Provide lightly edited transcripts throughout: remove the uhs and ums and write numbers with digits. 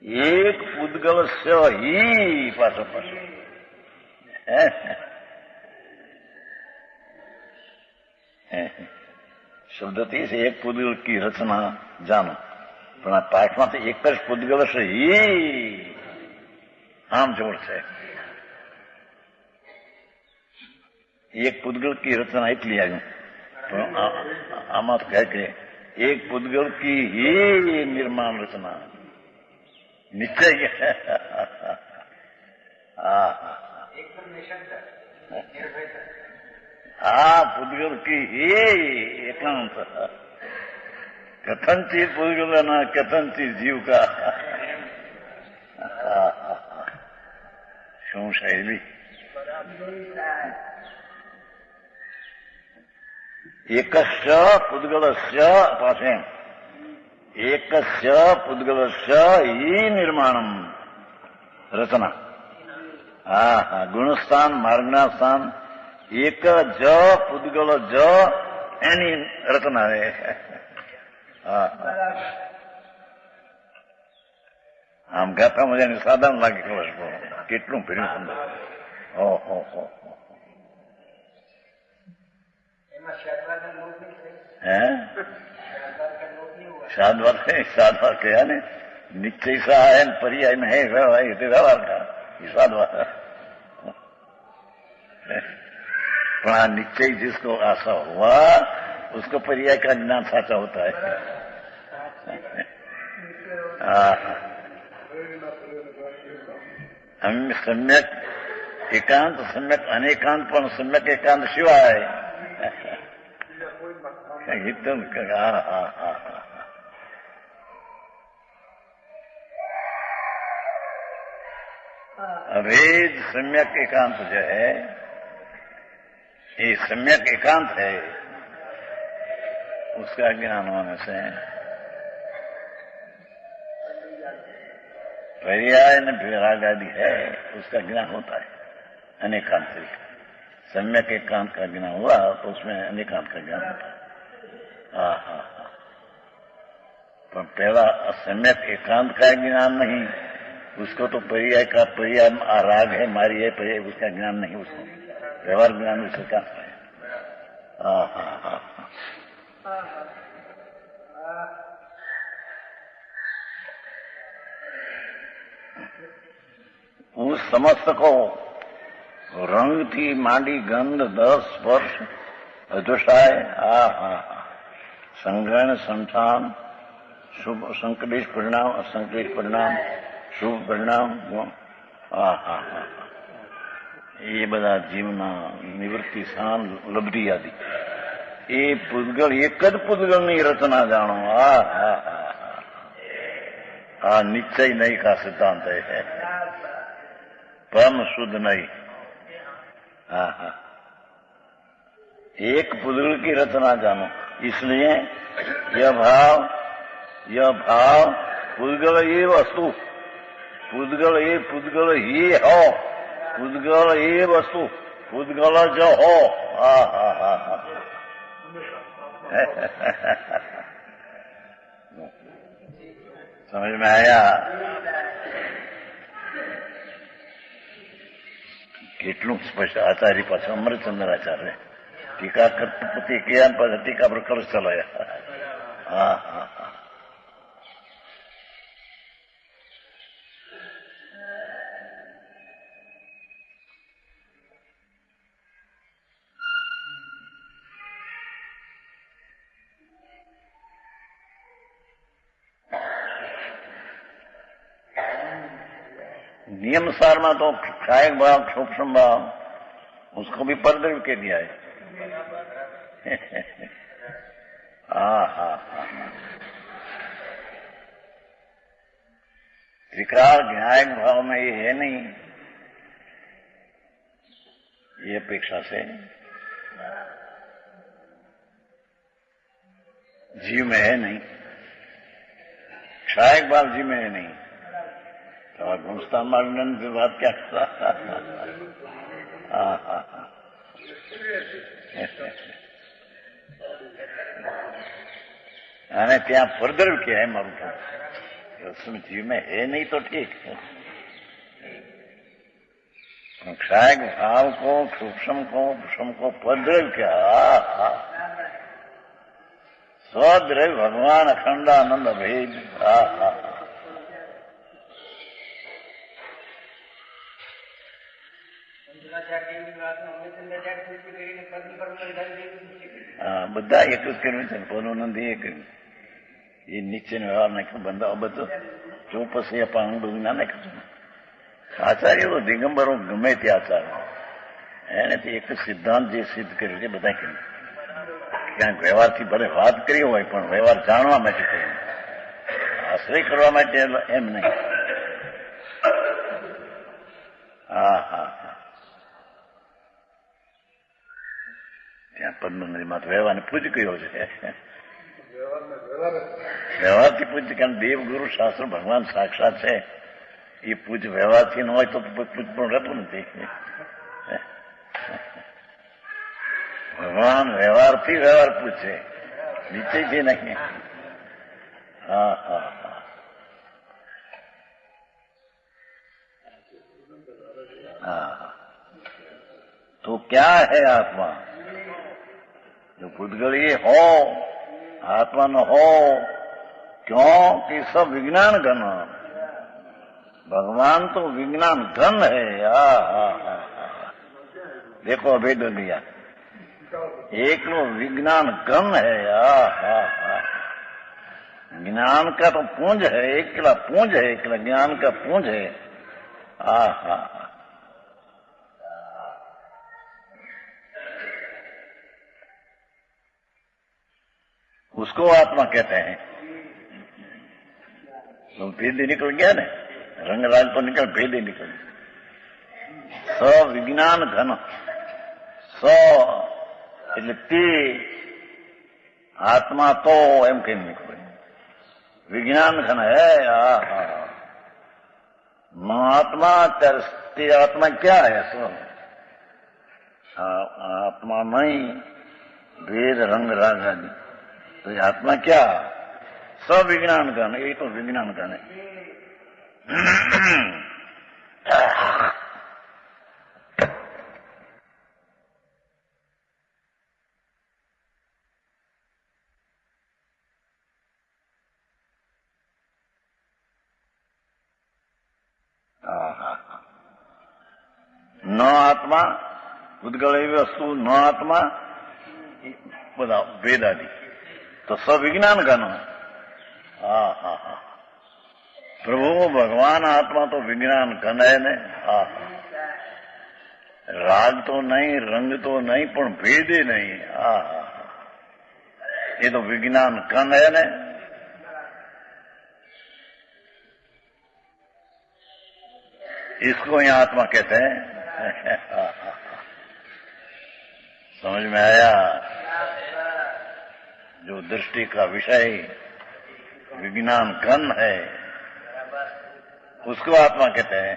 એક પૂદગલસ્ય હિ પાછો શબ્દથી એક પૂદગલ કી રચના જાણો પણ આ પાઠમાં તો એક જ પૂદગલ છે હિ આમ જોડ છે. એક પૂદગલ કી રચના એટલી આવ્યું પણ આમાં તો કહે કે એક પૂદગલ કી હિ નિર્માણ રચના નિશ્ચય. હા પૂદગલ કી હિ એકાંત કથનચિત પૂદગલના કથનચિત જીવ કા. શું શૈલી. એકસ્ય પૂદગલસ્ય પાસે એકસ્ય પૂદગલસ્ય હિ નિર્માણમ રચના. હા હા ગુણસ્થાન માર્ગના સ્થાન એક જ પૂદગલ જ એની રચના છે. હા આમ ગાતા મજાની સાધારણ લાગે ખબર કેટલું ભીડું સુંદર. ઓહો હે साधवा कहा ने निश्चय सा है पर्याय में है व्यवहार का साधवा. पर निश्चय जिसको आशा हुआ उसको पर्याय का ज्ञान साचा होता है. हम सम्यक एकांत सम्यक अनेकांत पण सम्यक एकांत शिवाय एकदम अभेद सम्यक एकांत जो है ये सम्यक एकांत है. उसका ज्ञान होने से पर्याय न विराग आदि है उसका ज्ञान होता है. अनेकांतरिक सम्यक एकांत का ज्ञान हुआ तो उसमें अनेकांत का ज्ञान होता है. पर पहला सम्यक एकांत का ज्ञान नहीं उसको तो पर्याय का पर्याय राग है मारी है पर्याय उसका ज्ञान नहीं उसको व्यवहार ज्ञान उसका क्या है. उस समस्त को रंग थी मांडी गंध दस स्पर्श अदृशाय संग्रहण संठान शुभ संकलेश परिणाम असंकलेश परिणाम શુભ પરિણામ. એ બધા જીવના નિવૃત્તિ સ્થાન લબ્ધિ આદિ એ પૂદગલ એક જ પૂદગલની રચના જાણો. આ નિશ્ચય નહીં કા સિદ્ધાंत है परम शुद्ध नहीं. एक पूदगल की रचना जानो इसलिए यह भाव पूदगल ये वस्तु पूदगल ही हो पूदगल ये वस्तु पूदगल जो हो. समझ में आया. કેટલું સ્પષ્ટ આચાર્ય પાછું અમરચંદ્ર આચાર્ય ટીકા કરતી કિયા પાછા ટીકા પર ખર્ચ ચલાયા. नियम सार में तो क्षायक भाव सूक्ष्म भाव उसको भी परद्रव्य के दिया है. त्रिकाल ज्ञायक भाव में ये है नहीं ये अपेक्षा से जीव में है नहीं क्षायक भाव जीव में है नहीं. गुणस्थान मानन की बात क्या અને ત્યાં ફર્ધર કે હે મારું उसमें जीव में है नहीं तो ठीक है। क्षायक भाव को, सूक्ष्म को पद्रव क्या, स्वद्रव भगवान अखंडानंद भेद। બધા એક જ કર્યું છે, પોનું નથી એ કર્યું. એ નીચેનો વ્યવહાર નાખ્યો બંધા બધો ચોપસી અપાણું બધું ના નાખ્યું. આચાર્ય તો દિગંબરો ગમે તે આચાર્ય એને એક સિદ્ધાંત જે સિદ્ધ કર્યું છે બધા કર્યું. ક્યાંક વ્યવહારથી ભલે વાત કરી હોય પણ વ્યવહાર જાણવા માટે કર્યું, આશ્રય કરવા માટે એમ નહીં. હા હા હા, ત્યાં પદ્મનદીમાં વ્યવહારને પૂજ કયો છે. વ્યવહારથી પૂજ, કારણ દેવગુરુ શાસ્ત્ર ભગવાન સાક્ષાત છે. એ પૂજ વ્યવહારથી ન હોય તો પૂજ પણ રહેતું નથી. ભગવાન વ્યવહારથી વ્યવહાર પૂછે, નીચેથી નહીં. હા હા હા, હા. तो क्या है आत्मा? जो पुद्गल ये हो, आत्मा न हो, क्यों कि सब विज्ञान घन. भगवान तो विज्ञान घन है. देखो अभेद दिया, एक विज्ञान घन है. ज्ञान का तो पुंज है, एकला पुंज है, एकला ज्ञान का पुंज है. उसको आत्मा कहते हैं. तो भेद निकल गया ना, रंगराज तो निकल, भेद निकल. स विज्ञान घन, स એટલે તે આત્મા તો એમ કઈ નીકળે. વિજ્ઞાન ઘન હે. ન આત્મા, તે આત્મા ક્યાં है? सो आत्मा नहीं, भेद रंग राग आदि. तो आत्मा क्या? सब विज्ञान घन. यही तो विज्ञान घन है. न आत्मा पुद्गल एवी वस्तु, न आत्मा બધા ભેદ આદિ. તો સવિજ્ઞાન ઘન. હા હા હા, પ્રભુ ભગવાન આત્મા તો વિજ્ઞાન ઘન હે ને. હા, રાગ તો નહીં, રંગ તો નહીં, પણ ભેદે નહીં. હા હા, એ તો વિજ્ઞાન ઘન હે ને. इसको यहाँ आत्मा कहते हैं. समझ में आया? जो दृष्टि का विषय विज्ञान घन है उसको आत्मा कहते हैं.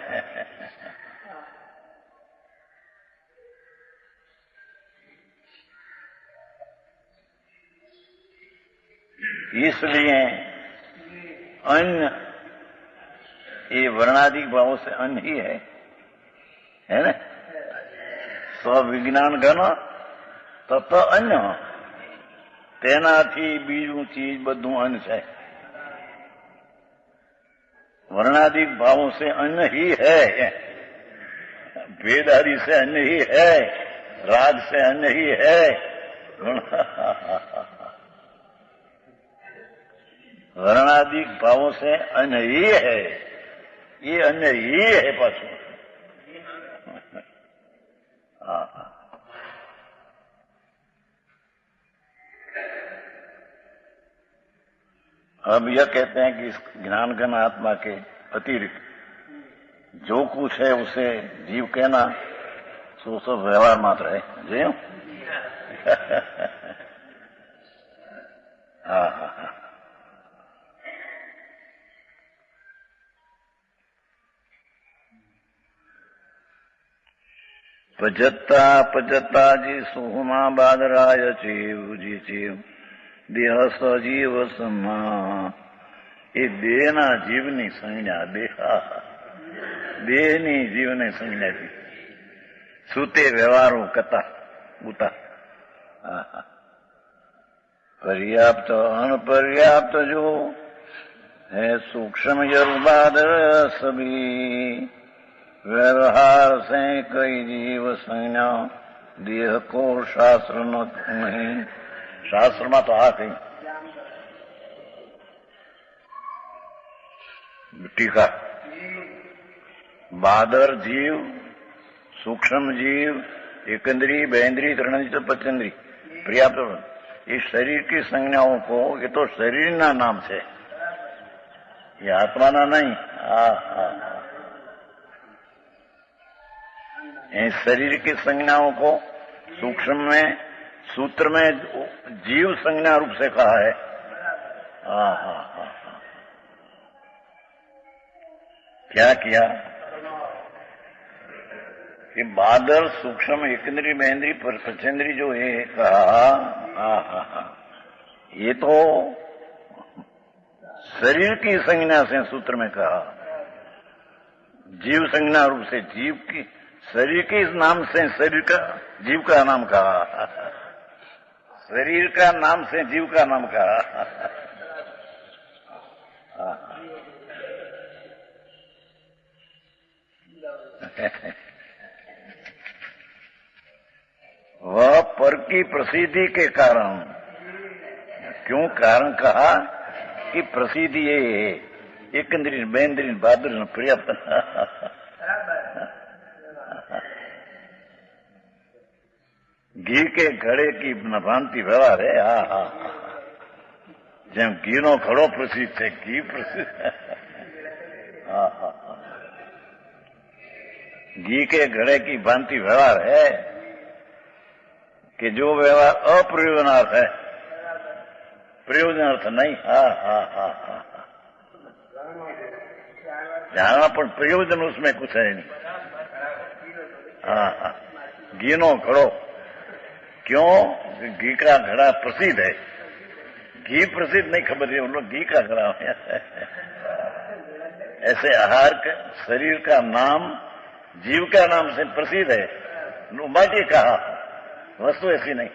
इसलिए अन्य ये वर्णादि भावों से अन्य ही है ना. स्विज्ञान घन तत्व अन्य, તેનાથી બીજું ચીજ બધું અન્ન છે. वर्णादि भावों से अन्न ही है, भेद आदि से अन्न ही है, राग से अन्न ही है. वर्णादि भावों से अन्न ही है, ये अन्न ही है पाछू. अब यह कहते हैं कि इस ज्ञानघन आत्मा के अतिरिक्त जो कुछ है उसे जीव कहना सो सब व्यवहार मात्र है. जी हाँ हाँ हाँ, पजता जी सुहुमा बादराय चीव जी चीव देह सजीव समा એ દેહના જીવની સંજ્ઞા, દેહની જીવની સંજ્ઞાથી સૂતે વ્યવહારો કતા ઉતા. पर्याप्त अनपर्याप्त जो है सूक्ष्म जरूबाद सभी व्यवहार से कई जीव संज्ञा देह को शास्त्र नहीं. શાસ્ત્રમાં તો આ કઈ ટીકા બાદર જીવ, सूक्ष्म जीव, एकंद्री, बहेंद्री, तृणंद्री, पचेंद्री, पर्याप्त. इस शरीर की संज्ञाओं को, ये तो शरीर ना नाम से, ये आत्मा ना नहीं. इस शरीर की संज्ञाओं को सूक्ष्म में, सूत्र में जीव संज्ञा रूप से कहा है. क्या किया कि बादल, सूक्ष्म, एकंद्री, महेंद्री, पचेंद्री जो है कहा, ये तो शरीर की संज्ञा से सूत्र में कहा. जीव संज्ञा रूप से जीव की, शरीर के इस नाम से शरीर का, जीव का नाम कहा. शरीर का नाम से जीव का नाम कहा. वह पर की प्रसिद्धि के कारण, क्यों कारण कहा कि प्रसिद्धि ये एकंद्री, बहेंद्री, बहादुर, पर्याप्त. घी के घड़े की भांति व्यवहार है. જેમ ઘીનો ઘડો પ્રસિદ્ધ છે, ઘી પ્રસિદ્ધ. घी के घड़े की भांति व्यवहार है कि जो व्यवहार अप्रयोजनार्थ है, प्रयोजनार्थ नहीं. जाना पर प्रयोजन उसमें कुछ है नहीं. घी नो घड़ो, क्यों? घी का घड़ा प्रसिद्ध है. घी प्रसिद्ध नहीं, खबर है, उन लोग घी का घड़ा है. ऐसे आहार का, शरीर का नाम जीव का नाम से प्रसिद्ध है. बाकी कहा वस्तु ऐसी नहीं.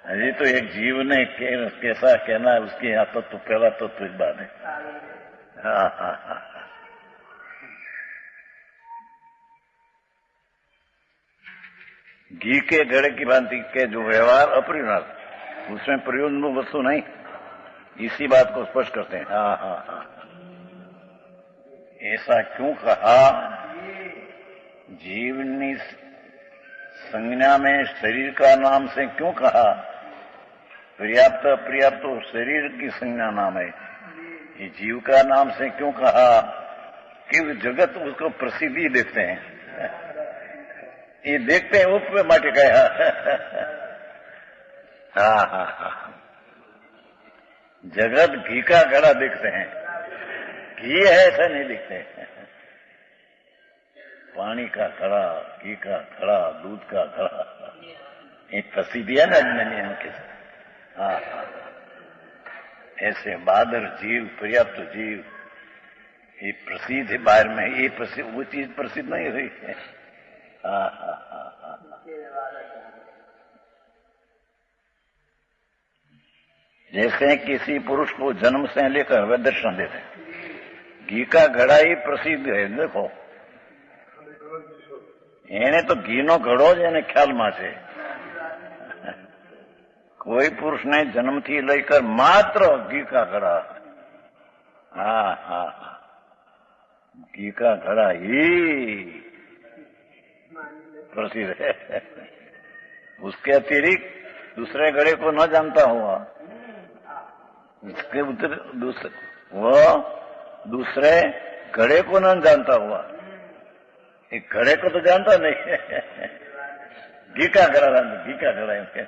अभी तो एक जीव ने कैसा कहना है, उसके यहाँ तो पहला तो एक बात है. घी के घड़े की भांति के जो व्यवहार अप्रयोजन, उसमें प्रयोजन वस्तु नहीं. इसी बात को स्पष्ट करते हैं. ऐसा क्यों कहा? जीवनी संज्ञा में शरीर का नाम से क्यों कहा? पर्याप्त अपर्याप्त तो शरीर की संज्ञा नाम है. ये जीव का नाम से क्यों कहा? कि जगत उसको प्रसिद्धि देखते हैं. ये देखते हैं उप माटे कहा. जगत घी का घड़ा देखते हैं. घी है ऐसा नहीं दिखते. पानी का घड़ा, घी का घड़ा, दूध का घड़ा, ये प्रसिद्धि है ना नियम के साथ. ऐसे बादर जीव, पर्याप्त जीव, ये प्रसिद्ध है बाहर में. ये प्रसिद्ध, वो चीज प्रसिद्ध नहीं हुई है. जैसे किसी पुरुष को जन्म से लेकर वे दर्शन देते हैं. घी का घड़ा ही प्रसिद्ध है. देखो, એને તો ઘીનો ઘડો જ એને ખ્યાલમાં છે. કોઈ પુરુષને જન્મથી લઈકર માત્ર ઘી का घड़ा, घी का घड़ा ही प्रसिद्ध है. उसके अतिरिक्त दूसरे घड़े को न जानता हुआ, इसके वो दूसरे घड़े को न जानता हुआ, एक घड़े को तो जानता नहीं. घी का घड़ा, घी का घड़ा है.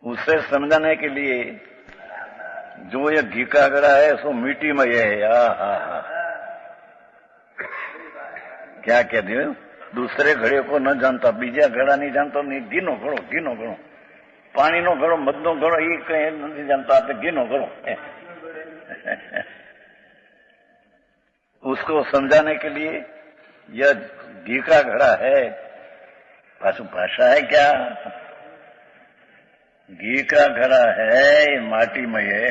उसे समझाने के लिए जो ये घी का घड़ा है सो मिट्टी में है. क्या कहते हो? दूसरे घड़े को न जानता, बीजा घड़ा नहीं जानता, नहीं घीनो घड़ो, पानी नो घड़ो, मध नो घड़ो, ये कहीं नहीं जानता, तो घीनो घड़ो। उसको समझाने के लिए यह घी का घड़ा है, भाषा है क्या? घी का घड़ा है, माटी में है।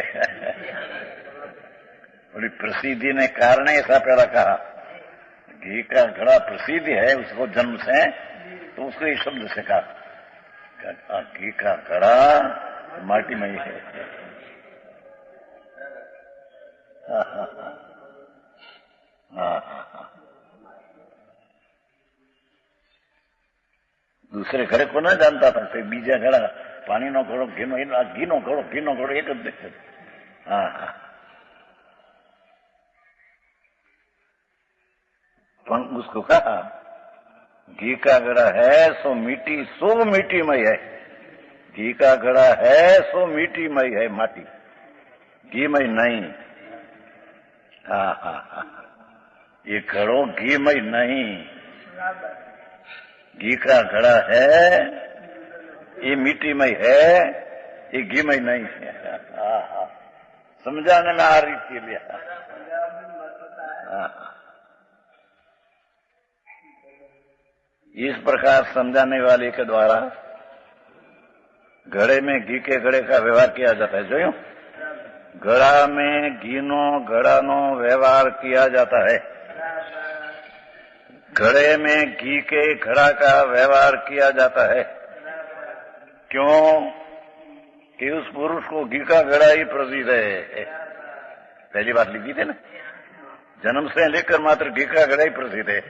बड़ी प्रसिद्धि ने कारण ऐसा पहला कहा, घी का घड़ा प्रसिद्ध है उसको जन्म से, तो उसको ये शब्द से कहा घी का घड़ा माटी में है। दूसरे घड़े को ना जानता था, तो बीजा घड़ा पानी नो घड़ो, घीनो घड़ो एक देख। उसको कहा घी का घड़ा है सो मिट्टी में है, घी का घड़ा है सो मिट्टी में है, माटी घी में नहीं। ये घड़ो घी में नहीं, घी का घड़ा है, ये मिट्टी में है, ये घी में नहीं है। समझाने में आ रही थी लिया। इस प्रकार समझाने वाले के द्वारा घड़े में घी के घड़े का व्यवहार किया जाता है। जो घड़ा में घड़ा नो व्यवहार किया जाता है, घड़े में घी के घड़ा का व्यवहार किया जाता है। क्यों? कि उस पुरुष को घी का घड़ा ही प्रसिद्ध है। पहली बात लिखी थी ना, जन्म से लेकर मात्र घी का घड़ा ही प्रसिद्ध है।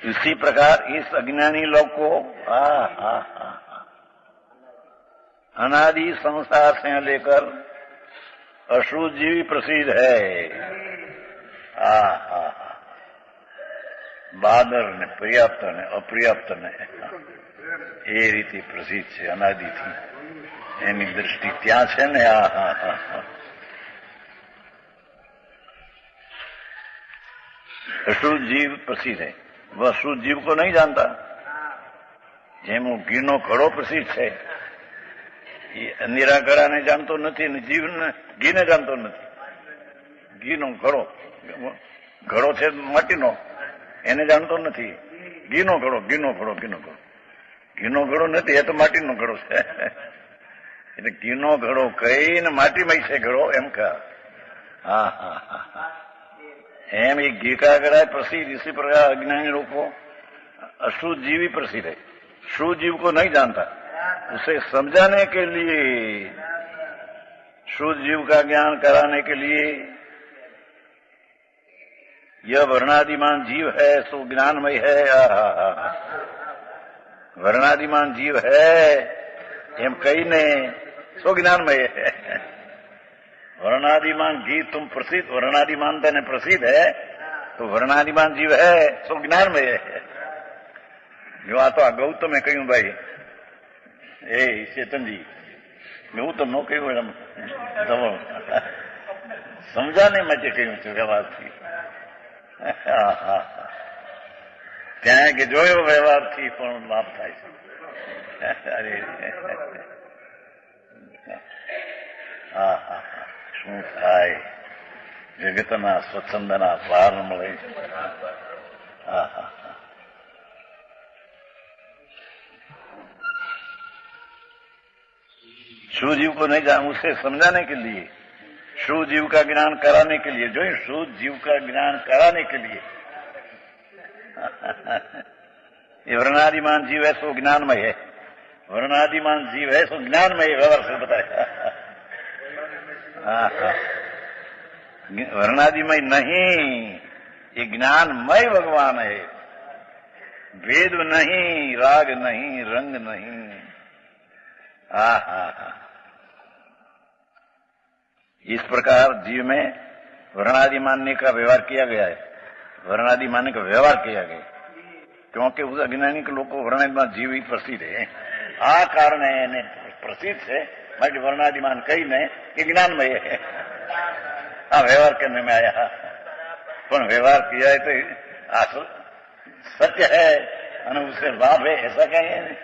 इसी प्रकार इस अज्ञानी लोग को अनादि संसार से लेकर अशुद्ध जीव प्रसिद्ध है। बादर ने, पर्याप्त ने, अपर्याप्त ने, એ રીતે પ્રસિદ્ધ છે અનાદિથી, એની દ્રષ્ટિ ત્યાં છે ને। अशुद्ध जीव प्रसिद्ध है, वह अशुद्ध जीव को नहीं जानता। જેમ ઘીનો ઘડો પ્રસિદ્ધ છે, એ નિરાઘડા ને જાણતો નથી, જીવ ઘીને જાણતો નથી। ઘીનો ઘડો છે માટીનો, એને જાણતો નથી। ઘીનો ઘડો નથી, એ તો માટીનો ઘડો છે। એટલે ઘીનો ઘડો કહીને માટીમાં છે ઘડો એમ કહા। एम एक घी का घड़ा प्रसिद्ध, इसी प्रकार अज्ञानी लोग को अशुद्ध जीव ही प्रसिद्ध है। शुद्ध जीव को नहीं जानता, उसे समझाने के लिए, शुद्ध जीव का ज्ञान कराने के लिए यह वर्णादिमान जीव है सो ज्ञानमय है। वर्णादिमान जीव है एम कही ने सो ज्ञानमय है। वर्णादिमान जीव तुम प्रसिद्ध, वर्णादिमान तने प्रसिद्ध है तो वर्णादिमान जीव है सो ज्ञानमय है। जो आ तो आ गौतमे कहूं भाई, ए चेतन जी गौतम नो कहूं समझाने में कहूं છું વ્યવહારથી। ત્યાં કે જોયો વ્યવહારથી પણ લાભ થાય છે। અરે શું થાય? જગતના સ્વચ્છંદના પાર મળે। शुद्ध जीव को नहीं जान, उसे समझाने के लिए, शुद्ध जीव का ज्ञान कराने के लिए, जो शुद्ध जीव का ज्ञान कराने के लिए ये वर्णादिमान जीव है सो ज्ञानमय है। वर्णादिमान जीव है सो ज्ञानमय व्यवहार से बताया। वर्णादिमय नहीं, ये ज्ञानमय भगवान है। भेद नहीं, राग नहीं, रंग नहीं। इस प्रकार जीव में वर्णादि मानने का व्यवहार किया गया है। वर्णादि मानने का व्यवहार किया गया क्योंकि उस अज्ञानी के लोग को वर्णादिमान जीव ही प्रसिद्ध है। आ कारण है प्रसिद्ध है बाकी वर्णादिमान कही नहीं कि ज्ञानमय है। हाँ, व्यवहार करने में आया, पर व्यवहार किया है तो आसल सत्य है और उससे लाभ है ऐसा कहीं नहीं।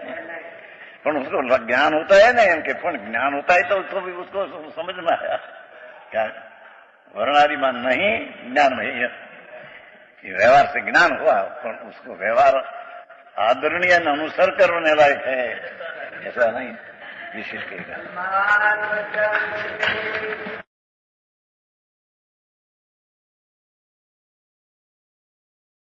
पर उसको ज्ञान होता है ना, इनके पण ज्ञान होता है तो भी उसको समझ में आया क्या वर्णादिमान नहीं ज्ञान में व्यवहार से ज्ञान हुआ, पर उसको व्यवहार आदरणीय अनुसर करने लायक है ऐसा नहीं विशेष कहेगा।